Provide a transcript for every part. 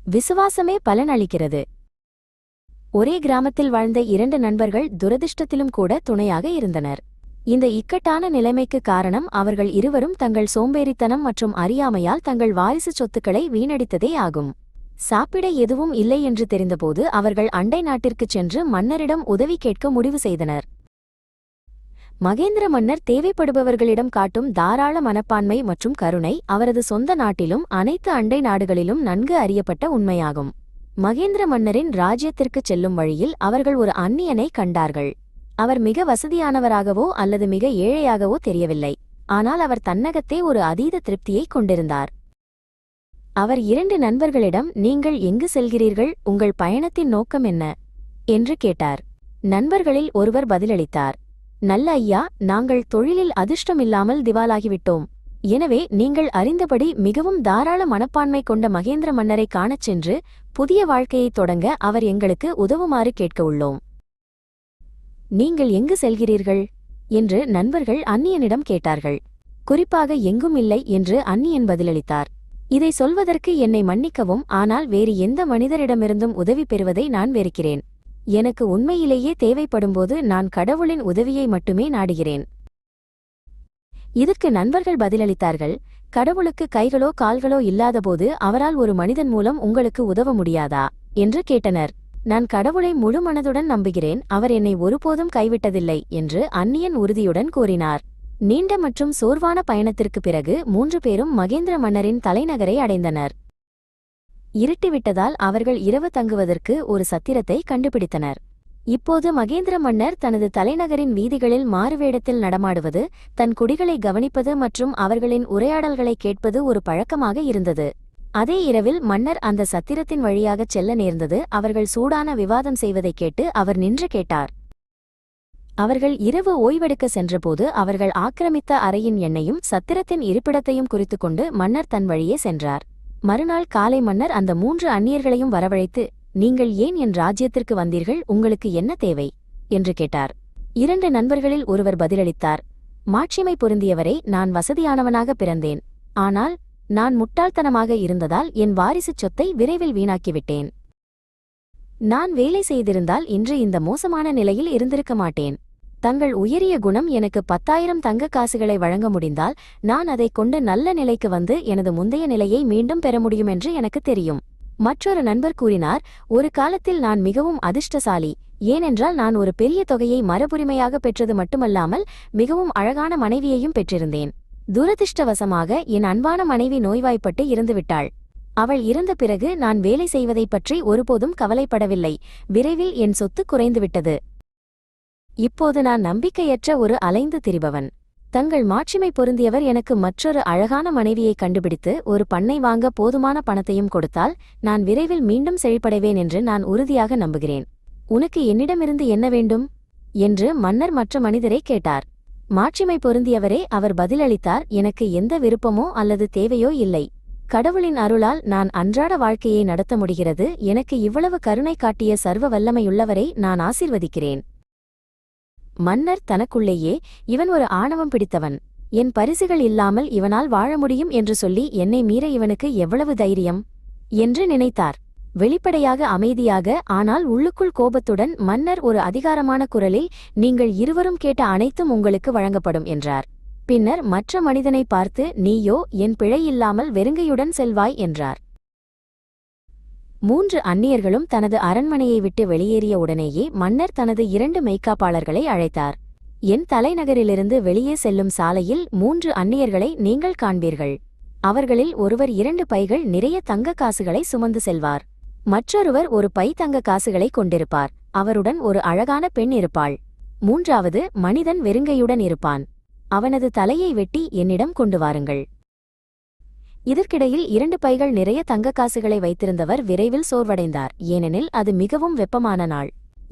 விசுவாசமே பலன் அளிக்கிறது. ஒரே கிராமத்தில் வாழ்ந்த 2 நண்பர்கள் துரதிர்ஷ்டத்திலும் கூட துணையாக இருந்தனர். இந்த இக்கட்டான நிலைமைக்கு காரணம் அவர்கள் இருவரும் தங்கள் சோம்பேறித்தனம் மற்றும் அறியாமையால் தங்கள் வாரிசு சொத்துக்களை வீணடித்ததே ஆகும். சாப்பிட எதுவும் இல்லை என்று தெரிந்தபோது அவர்கள் அண்டை நாட்டிற்குச் சென்று மன்னரிடம் உதவி கேட்க முடிவு செய்தனர். மகேந்திர மன்னர் தேவைப்படுபவர்களிடம் காட்டும் தாராள மனப்பான்மை மற்றும் கருணை அவரது சொந்த நாட்டிலும் அனைத்து அண்டை நாடுகளிலும் நன்கு அறியப்பட்ட உண்மையாகும். மகேந்திர மன்னரின் ராஜ்யத்திற்குச் செல்லும் வழியில் அவர்கள் ஒரு அந்நியனை கண்டார்கள். அவர் மிக வசதியானவராகவோ அல்லது மிக ஏழையாகவோ தெரியவில்லை. ஆனால் அவர் தன்னகத்தே ஒரு அதீத திருப்தியை கொண்டிருந்தார். அவர் 2 நண்பர்களிடம், நீங்கள் எங்கு செல்கிறீர்கள், உங்கள் பயணத்தின் நோக்கம் என்ன என்று கேட்டார். நண்பர்களில் ஒருவர் பதிலளித்தார், நல்ல ஐயா, நாங்கள் தொழிலில் அதிர்ஷ்டமில்லாமல் திவாலாகிவிட்டோம். எனவே நீங்கள் அறிந்தபடி மிகவும் தாராள மனப்பான்மை கொண்ட மகேந்திர மன்னரை காணச் சென்று புதிய வாழ்க்கையைத் தொடங்க அவர் எங்களுக்கு உதவுமாறு கேட்க உள்ளோம். நீங்கள் எங்கு செல்கிறீர்கள் என்று நண்பர்கள் அந்நியனிடம் கேட்டார்கள். குறிப்பாக எங்கும் இல்லை என்று அந்நியன் பதிலளித்தார். இதை சொல்வதற்கு என்னை மன்னிக்கவும், ஆனால் வேறு எந்த மனிதரிடமிருந்தும் உதவி பெறுவதை நான் வெறுக்கிறேன். எனக்கு உண்மையிலேயே தேவைப்படும்போது நான் கடவுளின் உதவியை மட்டுமே நாடுகிறேன். இதற்கு நண்பர்கள் பதிலளித்தார்கள், கடவுளுக்கு கைகளோ கால்களோ இல்லாதபோது அவரால் ஒரு மனிதன் மூலம் உங்களுக்கு உதவ முடியாதா என்று கேட்டனர். நான் கடவுளை முழு மனதுடன் நம்புகிறேன், அவர் என்னை ஒருபோதும் கைவிட்டதில்லை என்று அந்நியன் உறுதியுடன் கூறினார். நீண்ட மற்றும் சோர்வான பயணத்திற்கு பிறகு 3 பேரும் மகேந்திர மன்னரின் தலைநகரை அடைந்தனர். இருட்டிவிட்டதால் அவர்கள் இரவு தங்குவதற்கு ஒரு சத்திரத்தை கண்டுபிடித்தனர். இப்போது மகேந்திர மன்னர் தனது தலைநகரின் வீதிகளில் மாறுவேடத்தில் நடமாடுவது, தன் குடிகளை கவனிப்பது மற்றும் அவர்களின் உரையாடல்களை கேட்பது ஒரு பழக்கமாக இருந்தது. அதே இரவில் மன்னர் அந்த சத்திரத்தின் வழியாகச் செல்ல நேர்ந்தது. அவர்கள் சூடான விவாதம் செய்வதைக் கேட்டு அவர் நின்று கேட்டார். அவர்கள் இரவு ஓய்வெடுக்க சென்றபோது அவர்கள் ஆக்கிரமித்த அறையின் எண்ணையும் சத்திரத்தின் இருப்பிடத்தையும் குறித்துக்கொண்டு மன்னர் தன் வழியே சென்றார். மறுநாள் காலை மன்னர் அந்த 3 அந்நியர்களையும் வரவழைத்து, நீங்கள் ஏன் என் ராஜ்யத்திற்கு வந்தீர்கள், உங்களுக்கு என்ன தேவை என்று கேட்டார். 2 நண்பர்களில் ஒருவர் பதிலளித்தார், மாட்சிமை பொருந்தியவரே, நான் வசதியானவனாக பிறந்தேன். ஆனால் நான் முட்டாள்தனமாக இருந்ததால் என் வாரிசுச் சொத்தை விரைவில் வீணாக்கிவிட்டேன். நான் வேலை செய்திருந்தால் இன்று இந்த மோசமான நிலையில் இருந்திருக்க மாட்டேன். தங்கள் உயரிய குணம் எனக்கு 10,000 தங்க காசுகளை வழங்க முடிந்தால் நான் அதைக் கொண்டு நல்ல நிலைக்கு வந்து எனது முந்தைய நிலையை மீண்டும் பெற முடியும் என்று எனக்கு தெரியும். மற்றொரு நண்பர் கூறினார், ஒரு காலத்தில் நான் மிகவும் அதிர்ஷ்டசாலி. ஏனென்றால் நான் ஒரு பெரிய தொகையை மரபுரிமையாக பெற்றது மட்டுமல்லாமல் மிகவும் அழகான மனைவியையும் பெற்றிருந்தேன். துரதிர்ஷ்டவசமாக என் அன்பான மனைவி நோய்வாய்ப்பட்டு இறந்துவிட்டாள். அவள் இறந்த பிறகு நான் வேலை செய்வதைப் பற்றி ஒருபோதும் கவலைப்படவில்லை. விரைவில் என் சொத்து குறைந்துவிட்டது. இப்போது நான் நம்பிக்கையற்ற ஒரு அலைந்து திரிபவன். தங்கள் மாட்சிமை பொருந்தியவர் எனக்கு மற்றொரு அழகான மனைவியை கண்டுபிடித்து ஒரு பண்ணை வாங்க போதுமான பணத்தையும் கொடுத்தால் நான் விரைவில் மீண்டும் செழிப்படைவேன் என்று நான் உறுதியாக நம்புகிறேன். உனக்கு என்னிடமிருந்து என்ன வேண்டும் என்று மன்னர் மற்ற மனிதரை கேட்டார். மாட்சிமை பொருந்தியவரே, அவர் பதிலளித்தார், எனக்கு எந்த விருப்பமோ அல்லது தேவையோ இல்லை. கடவுளின் அருளால் நான் அன்றாட வாழ்க்கையை நடத்த முடிகிறது. எனக்கு இவ்வளவு கருணை காட்டிய சர்வ வல்லமையுள்ளவரை நான் ஆசீர்வதிக்கிறேன். மன்னர் தனக்குள்ளேயே, இவன் ஒரு ஆணவம் பிடித்தவன். என் பரிசுகள் இல்லாமல் இவனால் வாழ முடியும் என்று சொல்லி என்னை மீற இவனுக்கு எவ்வளவு தைரியம் என்று நினைத்தார். வெளிப்படையாக அமைதியாக, ஆனால் உள்ளுக்குள் கோபத்துடன் மன்னர் ஒரு அதிகாரமான குரலில், நீங்கள் இருவரும் கேட்ட அனைத்தும் உங்களுக்கு வழங்கப்படும் என்றார். பின்னர் மற்ற மனிதனை பார்த்து, நீயோ என் பிழை இல்லாமல் வெறுங்கையுடன் செல்வாய் என்றார். 3 அந்நியர்களும் தனது அரண்மனையை விட்டு வெளியேறிய உடனேயே மன்னர் தனது 2 மெய்க்காப்பாளர்களை அழைத்தார். என் தலைநகரிலிருந்து வெளியே செல்லும் சாலையில் 3 அந்நியர்களை நீங்கள் காண்பீர்கள். அவர்களில் ஒருவர் 2 பைகள் நிறைய தங்க காசுகளை சுமந்து செல்வார். மற்றொருவர் ஒரு பை தங்க காசுகளை கொண்டிருப்பார். அவருடன் ஒரு அழகான பெண் இருப்பாள். 3வது மனிதன் வெறுங்கையுடன் இருப்பான். அவனது தலையை வெட்டி என்னிடம் கொண்டு வாருங்கள். இதற்கிடையில் 2 பைகள் நிறைய தங்க காசுகளை வைத்திருந்தவர் விரைவில் சோர்வடைந்தார். ஏனெனில் அது மிகவும் வெப்பமான நாள்.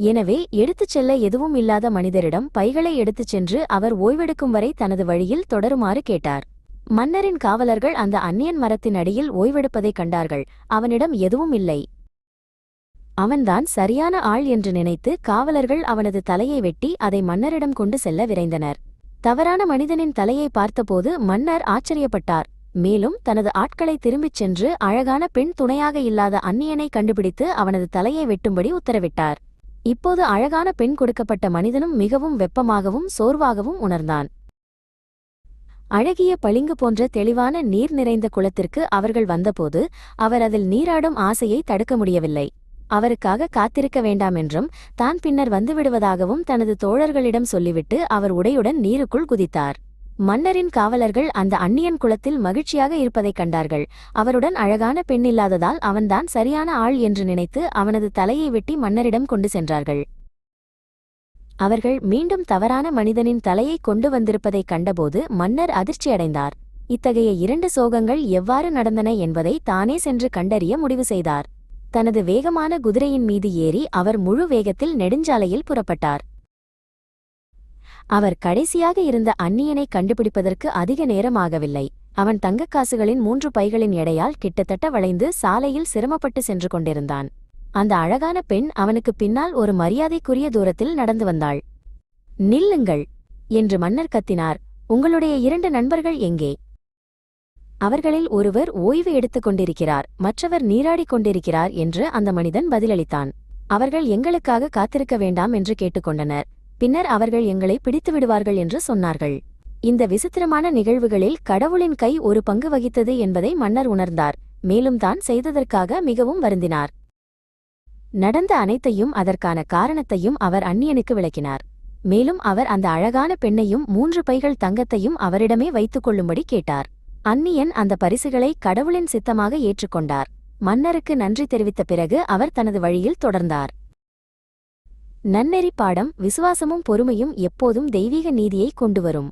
எனவே எடுத்துச் செல்ல எதுவும் இல்லாத மனிதரிடம் பைகளை எடுத்துச் சென்று அவர் ஓய்வெடுக்கும் வரை தனது வழியில் தொடருமாறு கேட்டார். மன்னரின் காவலர்கள் அந்த அந்நியன் மரத்தின் அடியில் ஓய்வெடுப்பதைக் கண்டார்கள். அவனிடம் எதுவும் இல்லை. அவன்தான் சரியான ஆள் என்று நினைத்து காவலர்கள் அவனது தலையை வெட்டி அதை மன்னரிடம் கொண்டு செல்ல விரைந்தனர். தவறான மனிதனின் தலையை பார்த்தபோது மன்னர் ஆச்சரியப்பட்டார். மேலும் தனது ஆட்களை திரும்பிச் சென்று அழகான பெண் துணையாக இல்லாத அந்நியனை கண்டுபிடித்து அவனது தலையை வெட்டும்படி உத்தரவிட்டார். இப்போது அழகான பெண் கொடுக்கப்பட்ட மனிதனும் மிகவும் வெப்பமாகவும் சோர்வாகவும் உணர்ந்தான். அழகிய பளிங்கு போன்ற தெளிவான நீர் நிறைந்த குளத்திற்கு அவர்கள் வந்தபோது அவர் அதில் நீராடும் ஆசையை தடுக்க முடியவில்லை. அவருக்காக காத்திருக்க வேண்டாமென்றும் தான் பின்னர் வந்துவிடுவதாகவும் தனது தோழர்களிடம் சொல்லிவிட்டு அவர் உடையுடன் நீருக்குள் குதித்தார். மன்னரின் காவலர்கள் அந்த அந்நியன் குளத்தில் மகிழ்ச்சியாக இருப்பதைக் கண்டார்கள். அவருடன் அழகான பெண் இல்லாததால் அவன்தான் சரியான ஆள் என்று நினைத்து அவனது தலையை வெட்டி மன்னரிடம் கொண்டு சென்றார்கள். அவர்கள் மீண்டும் தவறான மனிதனின் தலையை கொண்டு வந்திருப்பதைக் கண்டபோது மன்னர் அதிர்ச்சியடைந்தார். இத்தகைய 2 சோகங்கள் எவ்வாறு நடந்தன என்பதை தானே சென்று கண்டறிய முடிவு செய்தார். தனது வேகமான குதிரையின் மீது ஏறி அவர் முழு வேகத்தில் நெடுஞ்சாலையில் புறப்பட்டார். அவர் கடைசியாக இருந்த அந்நியனை கண்டுபிடிப்பதற்கு அதிக நேரம் ஆகவில்லை. அவன் தங்கக்காசுகளின் 3 பைகளின் எடையால் கிட்டத்தட்ட வளைந்து சாலையில் சிரமப்பட்டு சென்று கொண்டிருந்தான். அந்த அழகான பெண் அவனுக்கு பின்னால் ஒரு மரியாதைக்குரிய தூரத்தில் நடந்து வந்தாள். நில்லுங்கள் என்று மன்னர் கத்தினார். உங்களுடைய 2 நண்பர்கள் எங்கே? அவர்களில் ஒருவர் ஓய்வு எடுத்துக் கொண்டிருக்கிறார், மற்றவர் நீராடிக் கொண்டிருக்கிறார் என்று அந்த மனிதன் பதிலளித்தான். அவர்கள் எங்களுக்காக காத்திருக்க வேண்டாம் என்று கேட்டுக்கொண்டனர். பின்னர் அவர்கள் எங்களை பிடித்து விடுவார்கள் என்று சொன்னார்கள். இந்த விசித்திரமான நிகழ்வுகளில் கடவுளின் கை ஒரு பங்கு வகித்தது என்பதை மன்னர் உணர்ந்தார். மேலும் தான் செய்ததற்காக மிகவும் வருந்தினார். நடந்த அனைத்தையும் அதற்கான காரணத்தையும் அவர் அந்நியனுக்கு விளக்கினார். மேலும் அவர் அந்த அழகான பெண்ணையும் 3 பைகள் தங்கத்தையும் அவரிடமே வைத்துக் கொள்ளும்படி கேட்டார். அந்நியன் அந்த பரிசுகளை கடவுளின் சித்தமாக ஏற்றுக்கொண்டார். மன்னருக்கு நன்றி தெரிவித்த பிறகு அவர் தனது வழியில் தொடர்ந்தார். நன்னெறி பாடம்: விசுவாசமும் பொறுமையும் எப்போதும் தெய்வீக நீதியை கொண்டுவரும்.